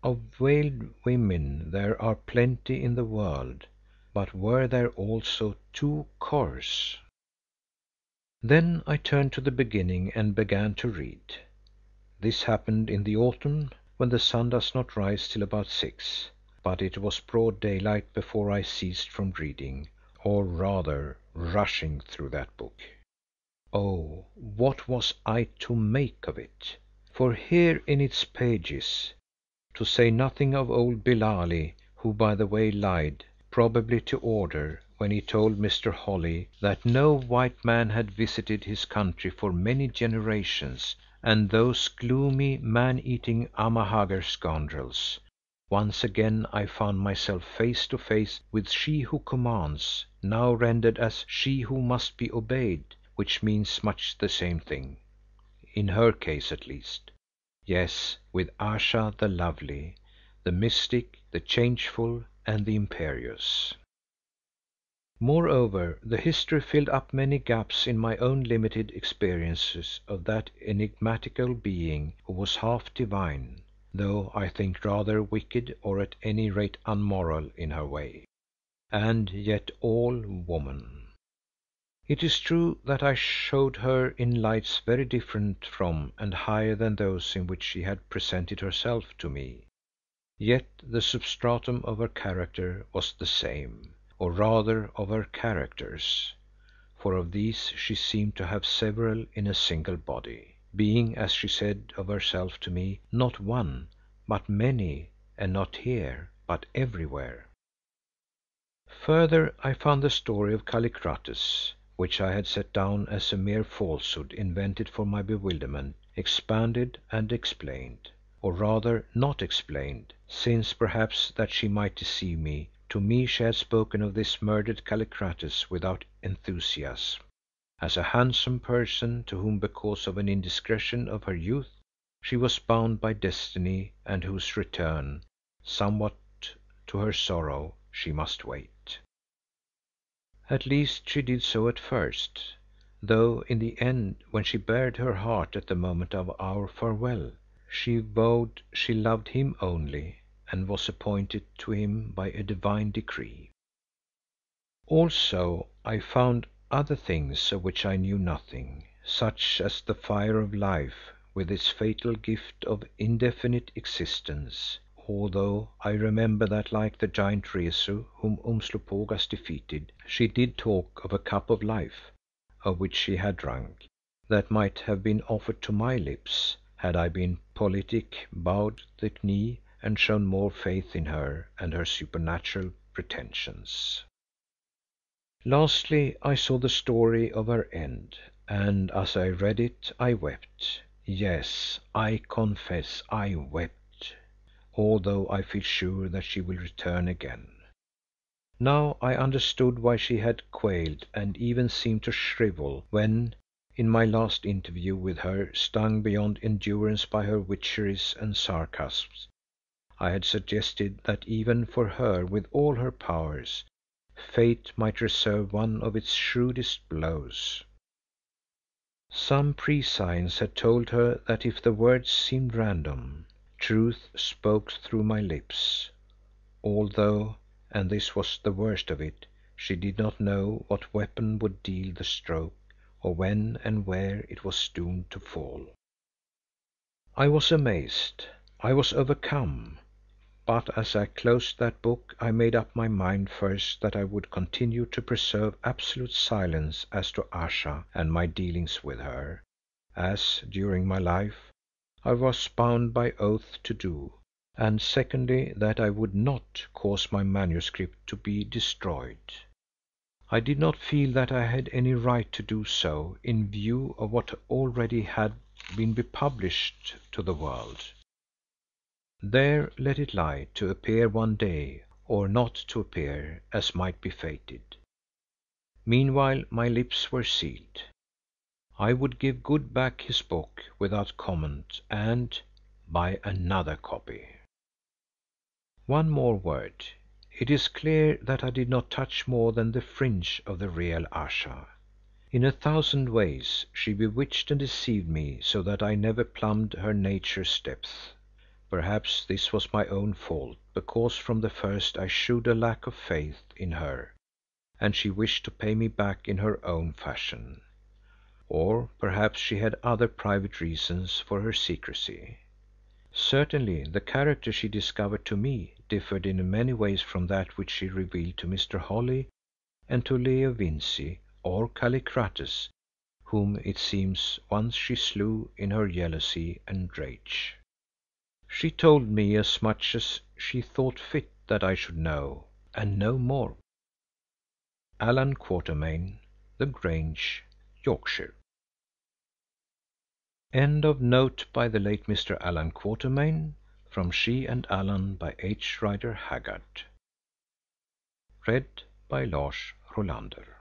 Of veiled women there are plenty in the world, but were there also two Kors? Then I turned to the beginning and began to read. This happened in the autumn when the sun does not rise till about 6, but it was broad daylight before I ceased from reading, or rather rushing through that book. Oh, what was I to make of it? For here in its pages, to say nothing of old Billali, who by the way lied, probably to order, when he told Mr. Holly that no white man had visited his country for many generations, and those gloomy, man-eating Amahagger scoundrels, once again I found myself face to face with She who commands, now rendered as She who must be obeyed, which means much the same thing, in her case at least. Yes, with Ayesha the lovely, the mystic, the changeful and the imperious. Moreover, the history filled up many gaps in my own limited experiences of that enigmatical being who was half divine, though I think rather wicked or at any rate unmoral in her way, and yet all woman. It is true that I showed her in lights very different from and higher than those in which she had presented herself to me, yet the substratum of her character was the same, or rather of her characters, for of these she seemed to have several in a single body, being, as she said of herself to me, not one, but many, and not here, but everywhere. Further, I found the story of Kallikrates, which I had set down as a mere falsehood invented for my bewilderment, expanded and explained, or rather not explained, since perhaps that she might deceive me, to me she had spoken of this murdered Kallikrates without enthusiasm, as a handsome person to whom because of an indiscretion of her youth she was bound by destiny and whose return, somewhat to her sorrow, she must wait. At least she did so at first, though in the end, when she bared her heart at the moment of our farewell, she vowed she loved him only and was appointed to him by a divine decree. Also I found other things of which I knew nothing, such as the fire of life with its fatal gift of indefinite existence, although I remember that like the giant Rezu whom Umslopogaas defeated, she did talk of a cup of life, of which she had drunk, that might have been offered to my lips, had I been politic, bowed the knee and shown more faith in her and her supernatural pretensions. Lastly, I saw the story of her end, and as I read it I wept. Yes, I confess I wept, although I feel sure that she will return again. Now I understood why she had quailed and even seemed to shrivel when, in my last interview with her, stung beyond endurance by her witcheries and sarcasms, I had suggested that even for her with all her powers, fate might reserve one of its shrewdest blows. Some prescience had told her that if the words seemed random, truth spoke through my lips, although, and this was the worst of it, she did not know what weapon would deal the stroke, or when and where it was doomed to fall. I was amazed, I was overcome, but as I closed that book I made up my mind first that I would continue to preserve absolute silence as to Ayesha and my dealings with her, as, during my life, I was bound by oath to do, and secondly that I would not cause my manuscript to be destroyed. I did not feel that I had any right to do so in view of what already had been published to the world. There let it lie to appear one day, or not to appear, as might be fated. Meanwhile my lips were sealed. I would give Good back his book without comment and buy another copy. One more word. It is clear that I did not touch more than the fringe of the real Ayesha. In 1,000 ways she bewitched and deceived me so that I never plumbed her nature's depths. Perhaps this was my own fault, because from the first I shewed a lack of faith in her, and she wished to pay me back in her own fashion. Or perhaps she had other private reasons for her secrecy. Certainly the character she discovered to me differed in many ways from that which she revealed to Mr. Holly and to Leo Vincey or Kallikrates, whom it seems once she slew in her jealousy and rage. She told me as much as she thought fit that I should know, and no more. Allan Quatermain, The Grange, Yorkshire. End of note by the late Mr. Allan Quatermain, from She and Allan by H. Rider Haggard. Read by Lars Rolander.